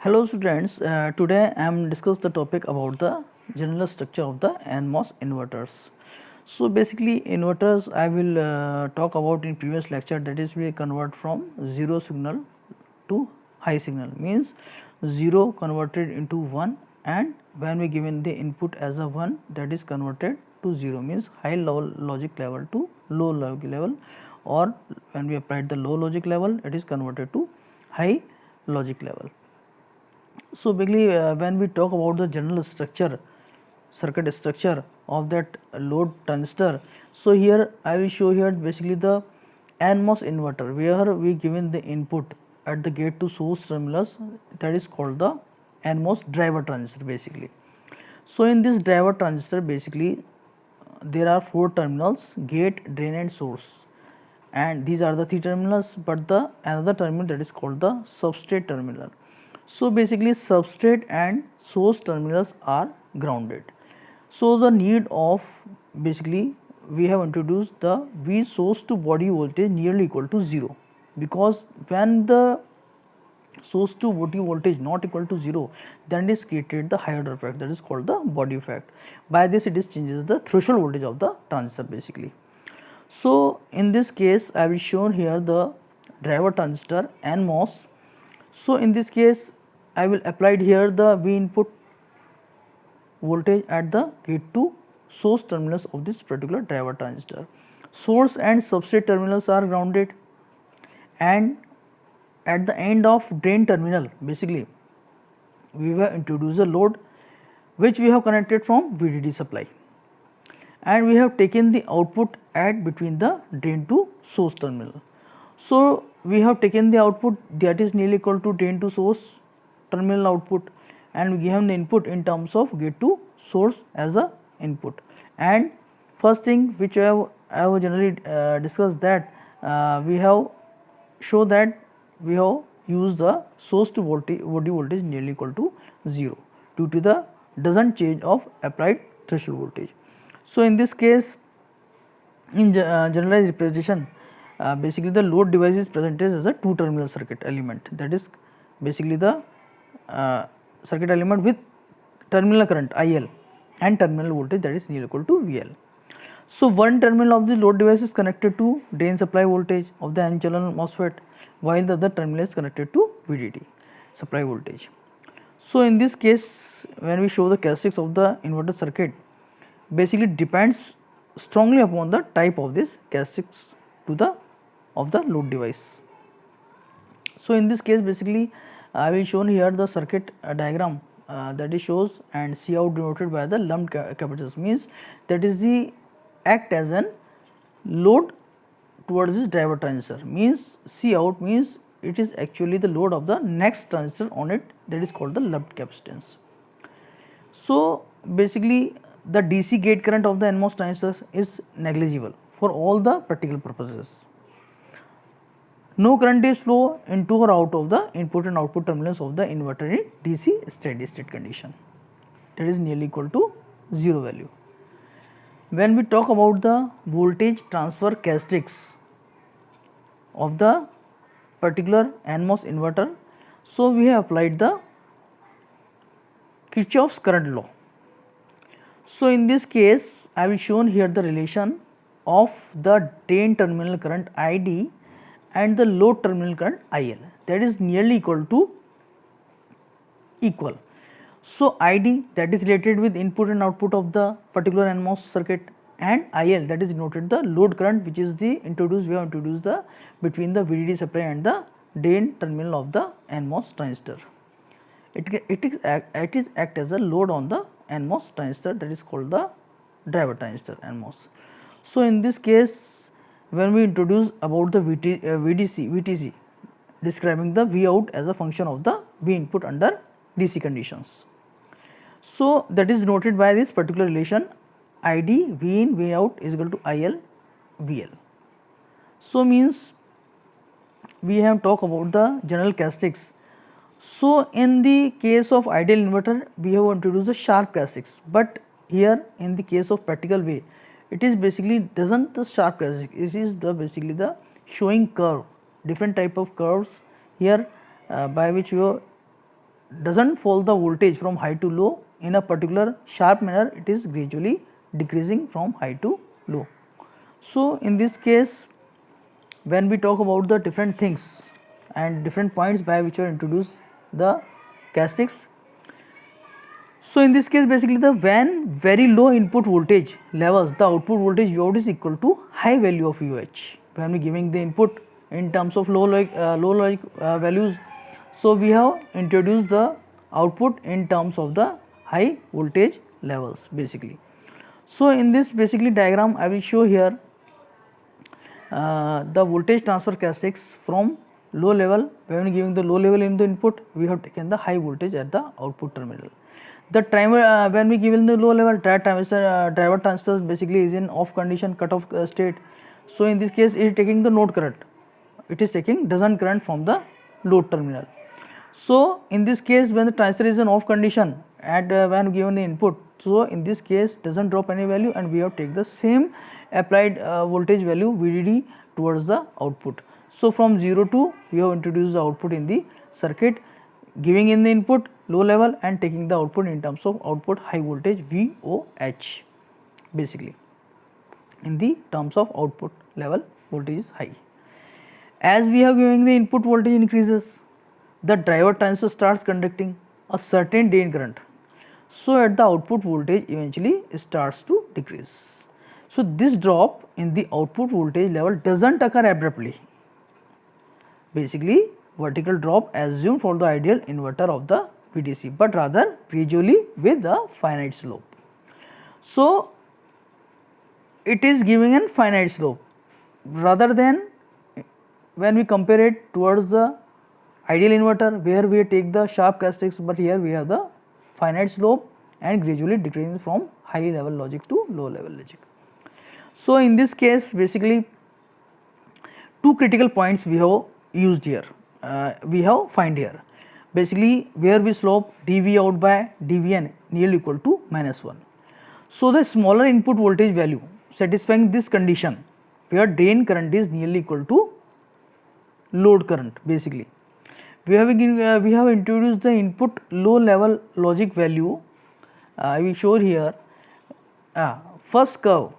Hello students, today I am discuss the topic about the general structure of the NMOS inverters. So basically inverters I will talk about in previous lecture, that is we convert from zero signal to high signal, means 0 converted into 1, and when we given the input as a 1, that is converted to 0, means high logic level to low logic level, or when we applied the low logic level, it is converted to high logic level. So basically when we talk about the general structure, circuit structure of that load transistor, so here I will show here basically the NMOS inverter, where we given the input at the gate to source terminals, that is called the NMOS driver transistor basically. So in this driver transistor basically there are 4 terminals: gate, drain and source, and these are the 3 terminals, but the another terminal, that is called the substrate terminal. So basically substrate and source terminals are grounded. So the need of basically we have introduced the V source to body voltage nearly equal to 0, because when the source to body voltage not equal to 0, then it is created the higher order effect, that is called the body effect. By this it is changes the threshold voltage of the transistor basically. So in this case I will show here the driver transistor NMOS. So in this case I will applied here the V input voltage at the gate to source terminals of this particular driver transistor. Source and substrate terminals are grounded, and at the end of drain terminal basically we have introduced a load which we have connected from VDD supply, and we have taken the output at between the drain to source terminal. So we have taken the output that is nearly equal to drain to source terminal output, and we given the input in terms of gate to source as a input. And first thing which I have generally discussed, that we have show that we have used the source to body voltage nearly equal to 0 due to the doesn't change of applied threshold voltage. So in this case, in generalized representation, basically the load device is presented as a 2 terminal circuit element, that is basically the circuit element with terminal current IL and terminal voltage, that is nearly equal to VL. So one terminal of the load device is connected to drain supply voltage of the N channel MOSFET, while the other terminal is connected to VDD supply voltage. So in this case, when we show the characteristics of the inverter circuit, basically depends strongly upon the type of this characteristics to the of the load device. So in this case basically I will shown here the circuit diagram that is shows, and C out denoted by the lumped capacitors, means that is the act as an load towards this driver transistor, means C out means it is actually the load of the next transistor on it, that is called the lumped capacitance. So basically the DC gate current of the NMOS transistor is negligible for all the practical purposes. No current is flow into or out of the input and output terminals of the inverter in DC steady state condition, that is nearly equal to 0 value. When we talk about the voltage transfer characteristics of the particular NMOS inverter, so we have applied the Kirchhoff's current law. So in this case I will shown here the relation of the drain terminal current ID and the load terminal current IL, that is nearly equal to equal. So ID, that is related with input and output of the particular NMOS circuit, and IL, that is denoted the load current, which is the we have introduced the between the VDD supply and the drain terminal of the NMOS transistor. It is act as a load on the NMOS transistor, that is called the driver transistor NMOS. So in this case, when we introduce about the VTC describing the V out as a function of the V input under DC conditions. So that is noted by this particular relation ID V in V out is equal to IL VL. So means we have talked about the general characteristics. So in the case of ideal inverter we have introduced the sharp characteristics, but here in the case of practical way, it is basically doesn't the sharp characteristics, it is the basically the showing curve, different type of curves here by which you doesn't fall the voltage from high to low in a particular sharp manner, it is gradually decreasing from high to low. So in this case, when we talk about the different things and different points by which are introduced the characteristics, so in this case basically the when very low input voltage levels, the output voltage Vout is equal to high value of VOH. When we giving the input in terms of low logic values, so we have introduced the output in terms of the high voltage levels basically. So in this basically diagram I will show here the voltage transfer characteristics from low level. When giving the low level in the input, we have taken the high voltage at the output terminal. The timer when we given the low level driver transistors basically is in off condition, cut off state. So in this case it is taking the node current, it is taking doesn't current from the load terminal. So in this case when the transistor is in off condition and when given the input, so in this case doesn't drop any value and we have take the same applied voltage value VDD towards the output. So from 0 to we have introduced the output in the circuit, giving in the input low level and taking the output in terms of output high voltage VOH basically. In the terms of output level voltage is high. As we are giving the input voltage increases, the driver transistor starts conducting a certain drain current. So at the output voltage eventually starts to decrease. So this drop in the output voltage level doesn't occur abruptly. Basically vertical drop assumed for the ideal inverter of the VDC, but rather gradually with a finite slope. So it is giving a finite slope rather than when we compare it towards the ideal inverter where we take the sharp characteristics, but here we have the finite slope and gradually decreasing from high level logic to low level logic. So in this case basically two critical points we have used here, we have find here basically where we slope dV out by dVn nearly equal to -1. So the smaller input voltage value satisfying this condition where drain current is nearly equal to load current basically. We have introduced the input low level logic value. I will show here first curve,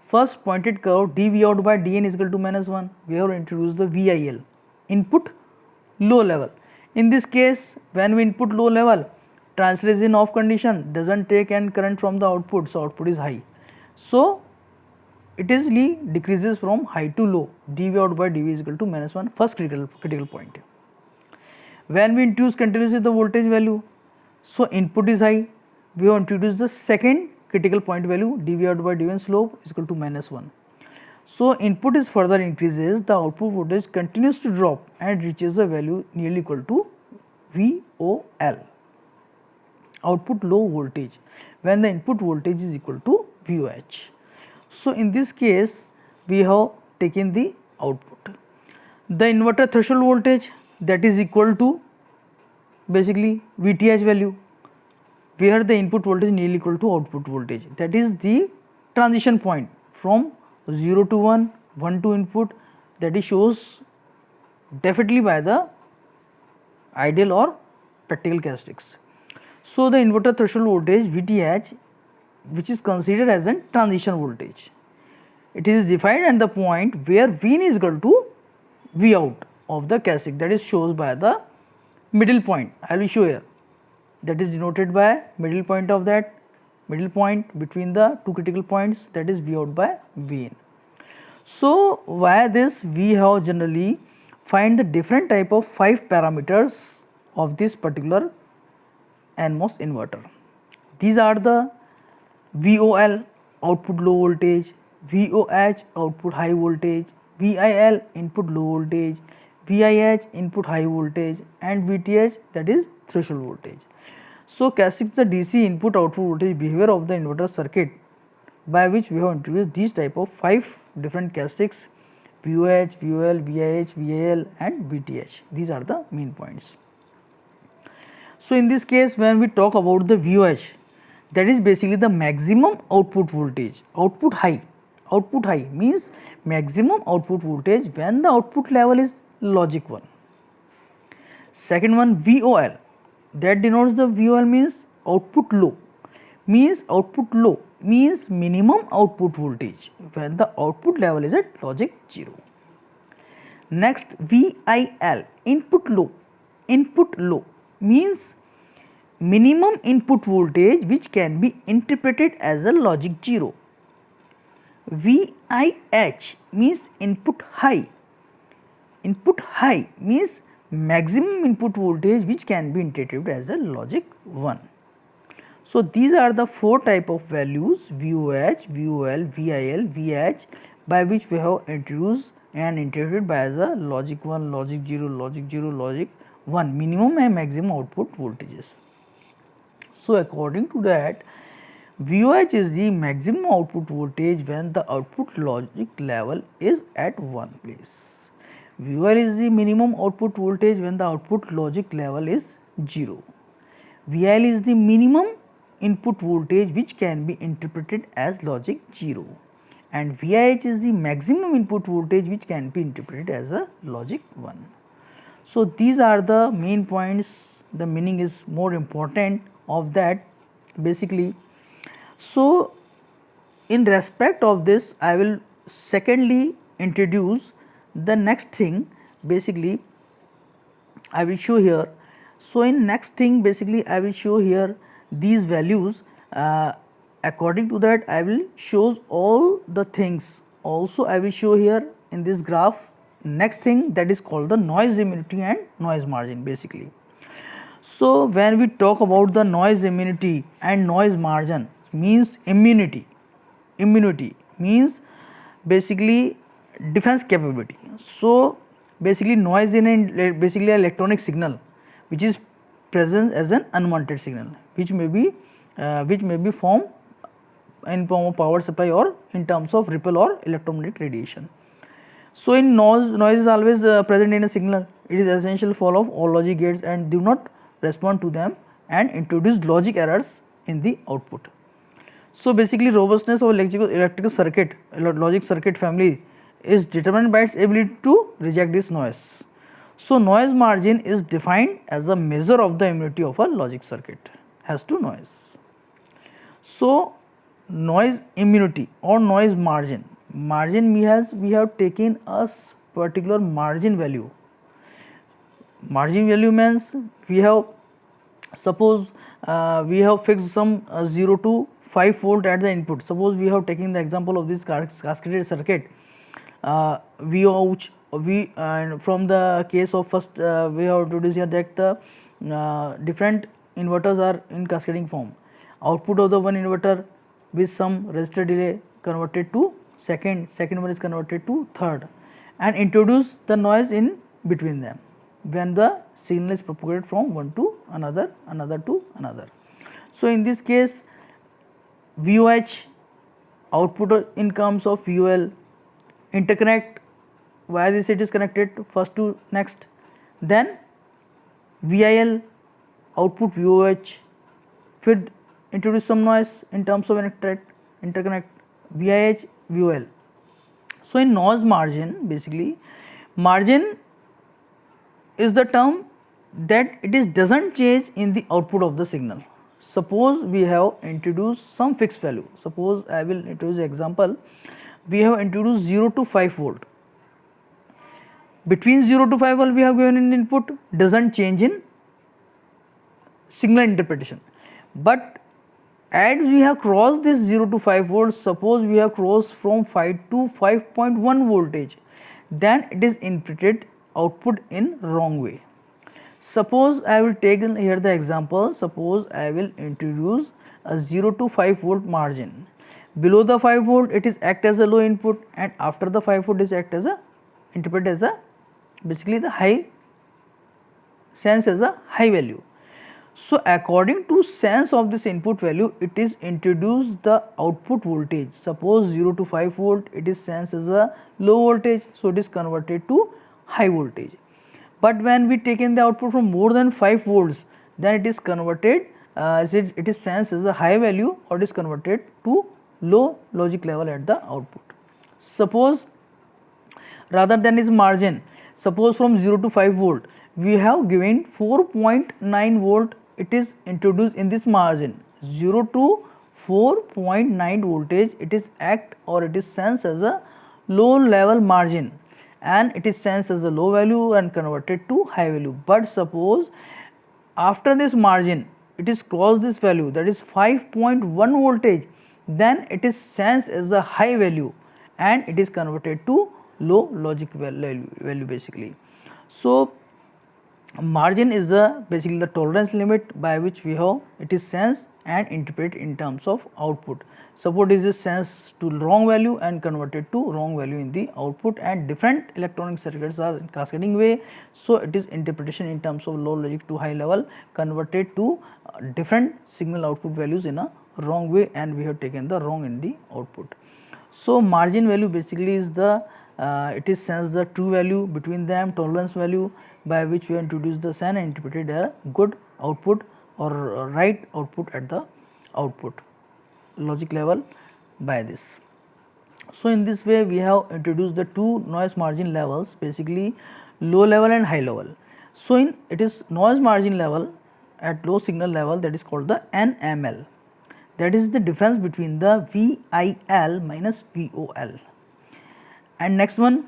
first pointed curve dV out by dN is equal to -1. We have introduced the VIL input low level. In this case when we input low level, transistor is in off condition, doesn't take any current from the output, so output is high. So it easily decreases from high to low, dV out by dV is equal to -1, first critical point. When we introduce continuously the voltage value, so input is high, we have introduced the second critical point value dV out by dVn slope is equal to -1. So input is further increases, the output voltage continues to drop and reaches the value nearly equal to VOL, output low voltage, when the input voltage is equal to VOH. So in this case we have taken the output, the inverter threshold voltage that is equal to basically VTH value, where the input voltage nearly equal to output voltage, that is the transition point from 0 to 1, 1 to input, that is shows definitely by the ideal or practical characteristics. So the inverter threshold voltage VTH, which is considered as a transition voltage, it is defined at the point where Vin is equal to V out of the characteristic, that is shows by the middle point. I will show here, that is denoted by middle point of that, middle point between the two critical points, that is V out by Vin. So via this we have generally find the different type of 5 parameters of this particular NMOS inverter. These are the VOL output low voltage, VOH output high voltage, VIL input low voltage, VIH input high voltage, and VTH that is threshold voltage. So characteristics the DC input output voltage behavior of the inverter circuit, by which we have introduced these type of 5 different characteristics: VOH, VOL, VIH, VIL and VTH. These are the main points. So in this case when we talk about the VOH, that is basically the maximum output voltage, output high means maximum output voltage when the output level is logic 1. Second one VOL, that denotes the VOL means output low, means minimum output voltage when the output level is at logic 0. Next, VIL input low means minimum input voltage which can be interpreted as a logic 0. VIH means input high means maximum input voltage which can be interpreted as a logic 1. So these are the 4 type of values VOH, VOL, VIL, VH by which we have introduced and interpreted by as a logic 1, logic 0, logic 1 minimum and maximum output voltages. So according to that, VOH is the maximum output voltage when the output logic level is at one place. VOL is the minimum output voltage when the output logic level is 0. VIL is the minimum input voltage which can be interpreted as logic 0, and VIH is the maximum input voltage which can be interpreted as a logic 1. So these are the main points, the meaning is more important of that basically. So in respect of this, I will secondly introduce the next thing basically I will show here. So in next thing basically I will show here these values. According to that I will shows all the things. Also I will show here in this graph next thing, that is called the noise immunity and noise margin basically. So when we talk about the noise immunity and noise margin, means immunity means basically defense capability. So basically noise in basically an electronic signal which is present as an unwanted signal which may be formed in form of power supply or in terms of ripple or electromagnetic radiation. So in noise is always present in a signal. It is essential to follow all logic gates and do not respond to them and introduce logic errors in the output. So basically robustness of electrical circuit, logic circuit family is determined by its ability to reject this noise. So noise margin is defined as a measure of the immunity of a logic circuit has to noise. So noise immunity or noise margin we have taken a particular margin value. Margin value means we have suppose we have fixed some 0 to 5 volt at the input. Suppose we have taken the example of this cascaded circuit. From the case of first we have introduced here that the different inverters are in cascading form. Output of the one inverter with some resistor delay converted to second one is converted to third, and introduce the noise in between them when the signal is propagated from one to another to another. So in this case VOH output in terms of VOL interconnect via this it is connected first to next, then VIL output VOH with introduce some noise in terms of interconnect VIH VOL. So in noise margin basically margin is the term that it is doesn't change in the output of the signal. Suppose we have introduced some fixed value. Suppose I will introduce example. We have introduced 0 to 5 volt. Between 0 to 5 volt we have given an input, doesn't change in signal interpretation. But as we have crossed this 0 to 5 volts, suppose we have crossed from 5 to 5.1 voltage, then it is interpreted output in wrong way. Suppose I will take here the example. Suppose I will introduce a 0 to 5 volt margin. Below the 5 volt it is act as a low input, and after the 5 volt is act as a interpret as a basically the high sense as a high value. So according to sense of this input value it is introduced the output voltage. Suppose 0 to 5 volt it is sensed as a low voltage, so it is converted to high voltage. But when we taken the output from more than 5 volts, then it is converted it is sensed as a high value or it is converted to low logic level at the output. Suppose rather than its margin, suppose from 0 to 5 volt we have given 4.9 volt it is introduced in this margin 0 to 4.9 voltage, it is act or it is sensed as a low level margin, and it is sensed as a low value and converted to high value. But suppose after this margin it is crossed this value, that is 5.1 voltage, then it is sensed as a high value and it is converted to low logic value basically. So margin is the basically the tolerance limit by which we have it is sensed and interpreted in terms of output. Suppose it is sensed to wrong value and converted to wrong value in the output, and different electronic circuits are in cascading way, so it is interpretation in terms of low logic to high level converted to different signal output values in a wrong way, and we have taken the wrong in the output. So margin value basically is the it is sensed the true value between them, tolerance value by which we introduce the and interpreted a good output or right output at the output logic level by this. So in this way we have introduced the two noise margin levels, basically low level and high level. So in it is noise margin level at low signal level, that is called the NML. That is the difference between the VIL minus VOL. And next one,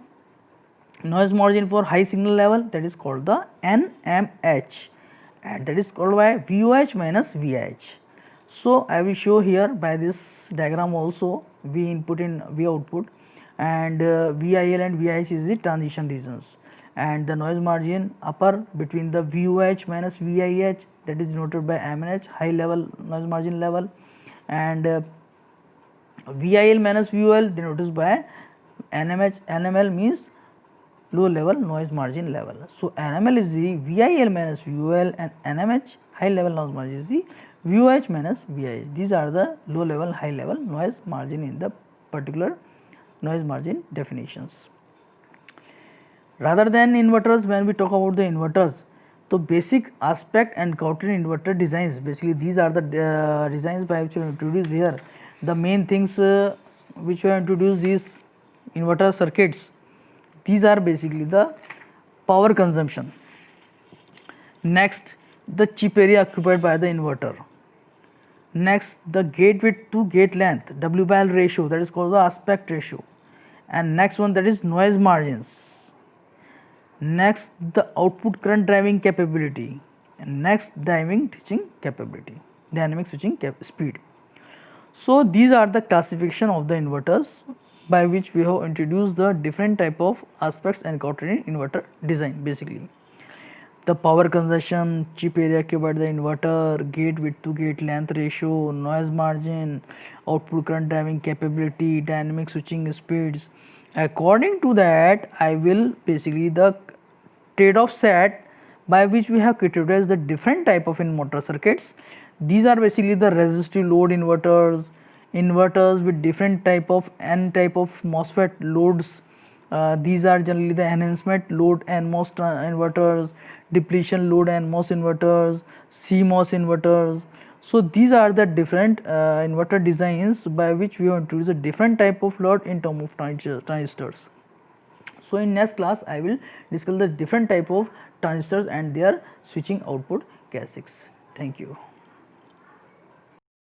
noise margin for high signal level, that is called the NMH, and that is called by VOH minus VIH. So I will show here by this diagram also, V input in V output, and VIL and VIH is the transition regions, and the noise margin upper between the VOH minus VIH, that is denoted by MNH, high level noise margin level, and VIL minus VOL denoted by NMH. NML means low level noise margin level. So NML is the VIL minus VOL, and NMH high level noise margin is the VOH minus VIH. These are the low level high level noise margin in the particular noise margin definitions. Rather than inverters, when we talk about the inverters, so basic aspect and counter inverter designs, basically these are the designs by which we introduced here. The main things which we have introduced these inverter circuits, these are basically the power consumption. Next, the chip area occupied by the inverter. Next, the gate width to gate length, W by L ratio, that is called the aspect ratio. And next one, that is noise margins. Next, the output current driving capability. And next, dynamic switching speed. So these are the classification of the inverters by which we have introduced the different type of aspects encountered in inverter design. Basically the power consumption, chip area occupied by the inverter, gate width to gate length ratio, noise margin, output current driving capability, dynamic switching speeds. According to that, I will basically the trade-off set by which we have categorized the different type of inverter circuits. These are basically the resistive load inverters, inverters with different type of N type of MOSFET loads. These are generally the enhancement load NMOS inverters, depletion load NMOS inverters, CMOS inverters. So these are the different inverter designs by which we have introduced a different type of load in terms of transistors. So in next class I will discuss the different type of transistors and their switching output characteristics. Thank you.